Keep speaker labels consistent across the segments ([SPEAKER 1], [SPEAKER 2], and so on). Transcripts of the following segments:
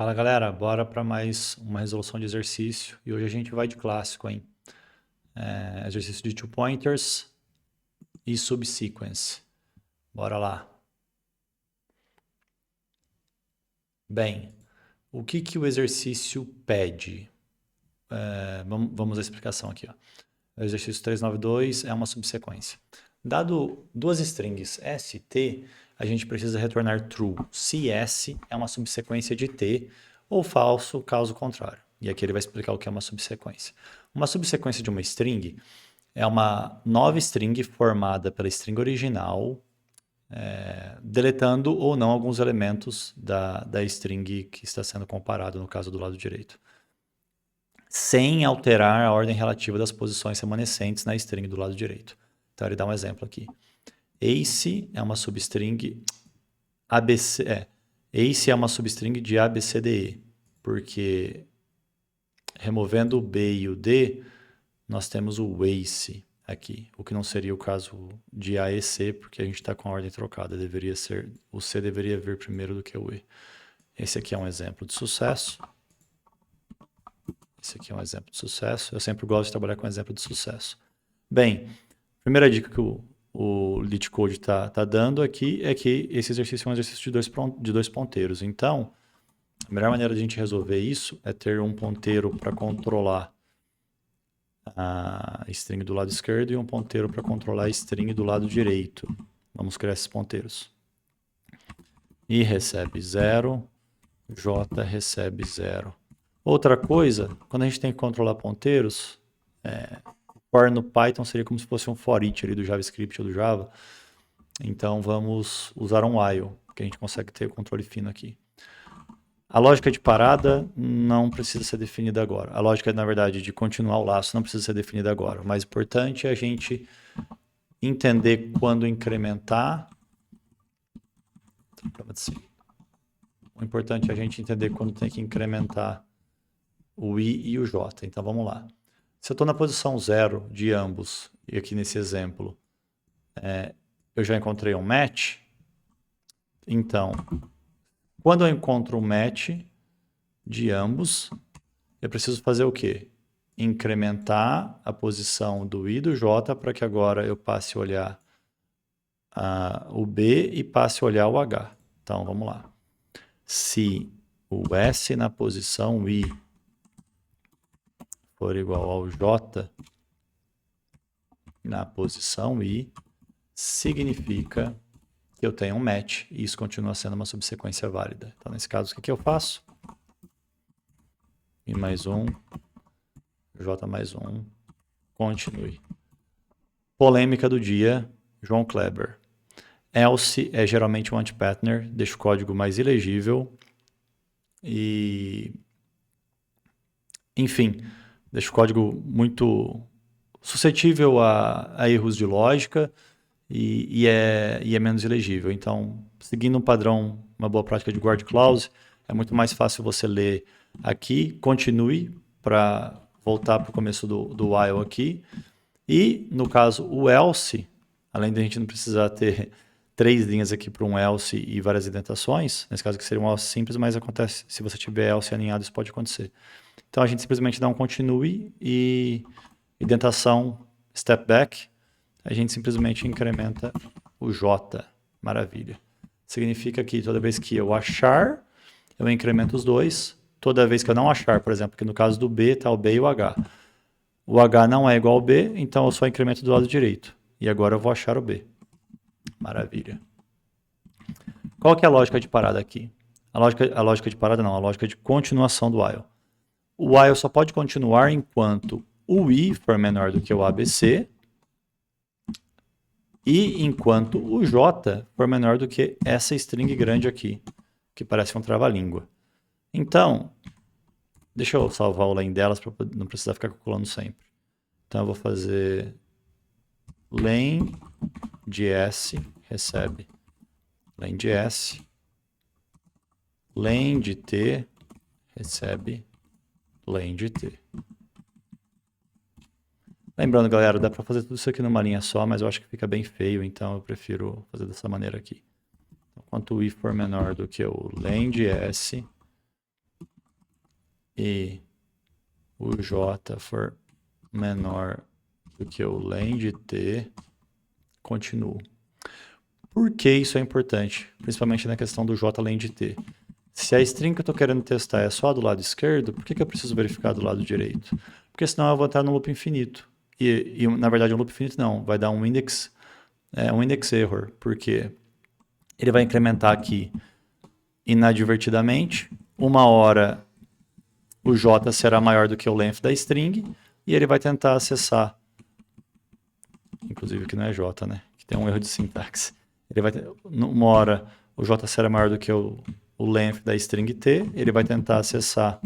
[SPEAKER 1] Fala galera, bora para mais uma resolução de exercício e hoje a gente vai de clássico, hein? Exercício de two pointers e subsequence. Bora lá. Bem, o que o exercício pede? Vamos à explicação aqui, ó. O exercício 392 é uma subsequência. Dado duas strings S e T, a gente precisa retornar true se S é uma subsequência de T ou falso caso contrário. E aqui ele vai explicar o que é uma subsequência. Uma subsequência de uma string é uma nova string formada pela string original, deletando ou não alguns elementos da string que está sendo comparado, no caso do lado direito, sem alterar a ordem relativa das posições remanescentes na string do lado direito. Então ele dá um exemplo aqui. Ace é uma substring Ace é uma substring de ABCDE, porque removendo o B e o D, nós temos o Ace aqui, o que não seria o caso de AEC, porque a gente está com a ordem trocada. O C deveria vir primeiro do que o E. Esse aqui é um exemplo de sucesso. Esse aqui é um exemplo de sucesso. Eu sempre gosto de trabalhar com exemplo de sucesso. Bem, a primeira dica que o LeetCode está dando aqui é que esse exercício é um exercício de dois ponteiros. Então, a melhor maneira de a gente resolver isso é ter um ponteiro para controlar a string do lado esquerdo e um ponteiro para controlar a string do lado direito. Vamos criar esses ponteiros. I recebe 0, J recebe 0. Outra coisa, quando a gente tem que controlar ponteiros, for no Python seria como se fosse um for each ali do JavaScript ou do Java. Então vamos usar um while, que a gente consegue ter o controle fino aqui. A lógica de parada não precisa ser definida agora. A lógica, na verdade, de continuar o laço não precisa ser definida agora. O mais importante é a gente entender quando incrementar. O importante é a gente entender quando tem que incrementar o I e o J. Então vamos lá. Se eu estou na posição 0 de ambos, e aqui nesse exemplo, eu já encontrei um match, então, quando eu encontro um match de ambos, eu preciso fazer o quê? Incrementar a posição do I e do J para que agora eu passe a olhar o B e passe a olhar o H. Então, vamos lá. Se o S na posição I for igual ao J na posição I, significa que eu tenho um match e isso continua sendo uma subsequência válida. Então, nesse caso, o que eu faço? I mais 1, J mais 1, continue. Polêmica do dia, João Kleber. Else é geralmente um anti-patterner, deixa o código mais ilegível e, enfim, deixa o código muito suscetível a erros de lógica e é menos ilegível. Então, seguindo um padrão, uma boa prática de guard clause, é muito mais fácil você ler aqui, continue para voltar para o começo do while aqui. E, no caso, o else, além de a gente não precisar ter 3 linhas aqui para um else e várias indentações, nesse caso que seria um else simples, mas acontece, se você tiver else alinhado, isso pode acontecer. Então, a gente simplesmente dá um continue e indentação step back, a gente simplesmente incrementa o J. Maravilha. Significa que toda vez que eu achar, eu incremento os dois. Toda vez que eu não achar, por exemplo, que no caso do B está o B e o H. O H não é igual ao B, então eu só incremento do lado direito. E agora eu vou achar o B. Maravilha. Qual que é a lógica de parada aqui? A lógica de parada não, a lógica de continuação do while. O while só pode continuar enquanto o I for menor do que o ABC e enquanto o J for menor do que essa string grande aqui, que parece um trava-língua. Então, deixa eu salvar o len delas para não precisar ficar calculando sempre. Então eu vou fazer len de S recebe len de S, len de T recebe len de T. Lembrando, galera, dá para fazer tudo isso aqui numa linha só, mas eu acho que fica bem feio, então eu prefiro fazer dessa maneira aqui. Então, quanto o I for menor do que o len de S, e o J for menor do que o len de T, continuo. Por que isso é importante? Principalmente na questão do J len de T. Se a string que eu estou querendo testar é só do lado esquerdo, por que eu preciso verificar do lado direito? Porque senão eu vou estar no loop infinito. E na verdade um loop infinito não, vai dar um index error, porque ele vai incrementar aqui inadvertidamente, uma hora o J será maior do que o length da string, e ele vai tentar acessar, inclusive aqui não é J, né? Que tem um erro de sintaxe. Ele vai uma hora o J será maior do que o length da string T, ele vai tentar acessar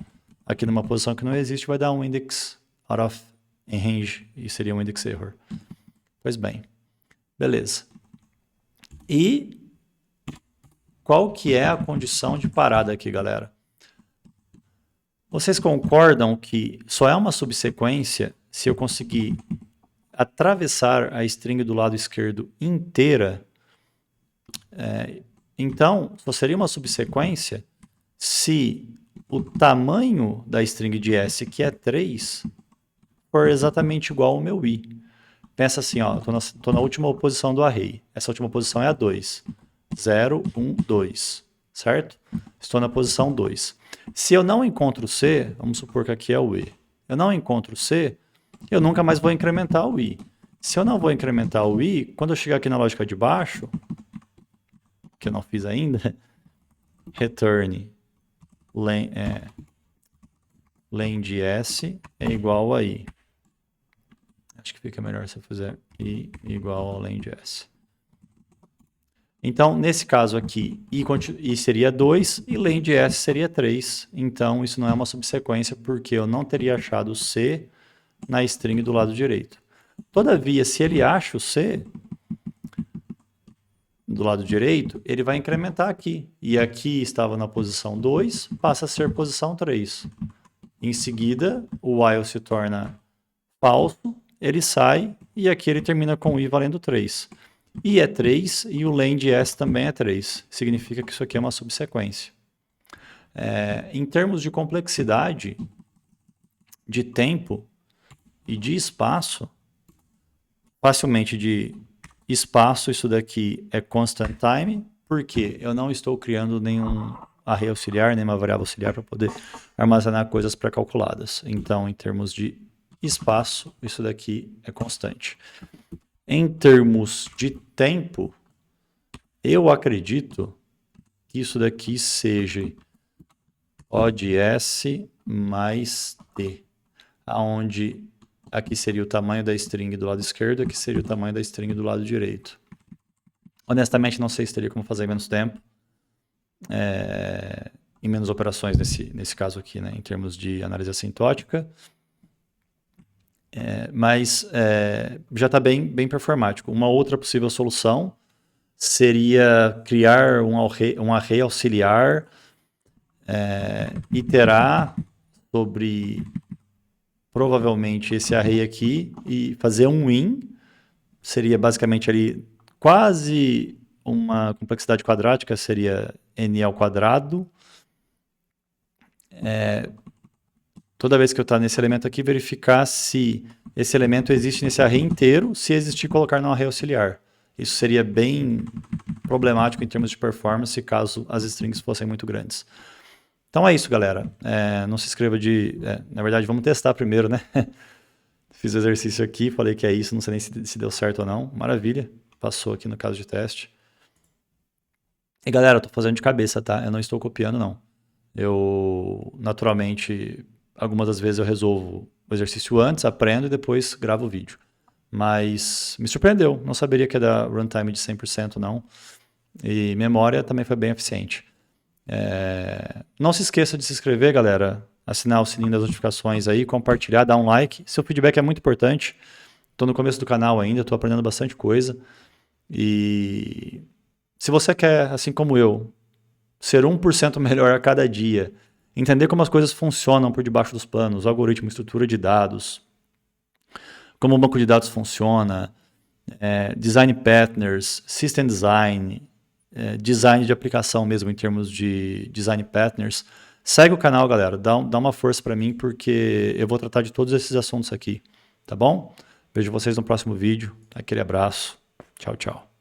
[SPEAKER 1] aqui numa posição que não existe, vai dar um index out of range, e seria um index error. Pois bem, beleza. E qual que é a condição de parada aqui, galera? Vocês concordam que só é uma subsequência se eu conseguir atravessar a string do lado esquerdo inteira? Então, só seria uma subsequência se o tamanho da string de S, que é 3, for exatamente igual ao meu I. Pensa assim, ó, estou na última posição do array. Essa última posição é a 2. 0, 1, 2. Certo? Estou na posição 2. Se eu não encontro C, vamos supor que aqui é o E. Eu não encontro C, eu nunca mais vou incrementar o I. Se eu não vou incrementar o I, quando eu chegar aqui na lógica de baixo, que eu não fiz ainda, return len de S é igual a I. Acho que fica melhor se eu fizer I igual ao len de S. Então, nesse caso aqui, I seria 2 e len de S seria 3. Então, isso não é uma subsequência porque eu não teria achado o C na string do lado direito. Todavia, se ele acha o C do lado direito, ele vai incrementar aqui. E aqui estava na posição 2, passa a ser posição 3. Em seguida, o while se torna falso, ele sai e aqui ele termina com I valendo 3. I é 3 e o len de S também é 3. Significa que isso aqui é uma subsequência. Em termos de complexidade, de tempo e de espaço, facilmente de espaço, isso daqui é constant time, porque eu não estou criando nenhum array auxiliar, nenhuma variável auxiliar para poder armazenar coisas pré-calculadas. Então, em termos de espaço, isso daqui é constante. Em termos de tempo, eu acredito que isso daqui seja O de S mais T, onde aqui seria o tamanho da string do lado esquerdo, aqui seria o tamanho da string do lado direito. Honestamente, não sei se teria como fazer em menos tempo, em menos operações nesse caso aqui, né, em termos de análise assintótica. Mas já está bem performático. Uma outra possível solução seria criar um array auxiliar, iterar sobre provavelmente esse array aqui e fazer um in. Seria basicamente ali quase uma complexidade quadrática, seria n ao quadrado. Toda vez que eu estar nesse elemento aqui, verificar se esse elemento existe nesse array inteiro, se existir, colocar no array auxiliar. Isso seria bem problemático em termos de performance, caso as strings fossem muito grandes. Então é isso, galera. Não se inscreva na verdade, vamos testar primeiro, né? Fiz o exercício aqui, falei que é isso, não sei nem se deu certo ou não. Maravilha, passou aqui no caso de teste. E galera, eu tô fazendo de cabeça, tá? Eu não estou copiando, não. Eu, naturalmente, algumas das vezes eu resolvo o exercício antes, aprendo e depois gravo o vídeo. Mas me surpreendeu, não saberia que ia dar runtime de 100% não. E memória também foi bem eficiente. Não se esqueça de se inscrever, galera. Assinar o sininho das notificações aí, compartilhar, dar um like. Seu feedback é muito importante. Estou no começo do canal ainda, estou aprendendo bastante coisa. E se você quer, assim como eu, ser 1% melhor a cada dia, entender como as coisas funcionam por debaixo dos panos, algoritmo, estrutura de dados, como o banco de dados funciona, design patterns, system design, design de aplicação mesmo em termos de design patterns, Segue o canal, galera. Dá uma força para mim, porque eu vou tratar de todos esses assuntos aqui. Tá bom? Vejo vocês no próximo vídeo. Aquele abraço. Tchau, tchau.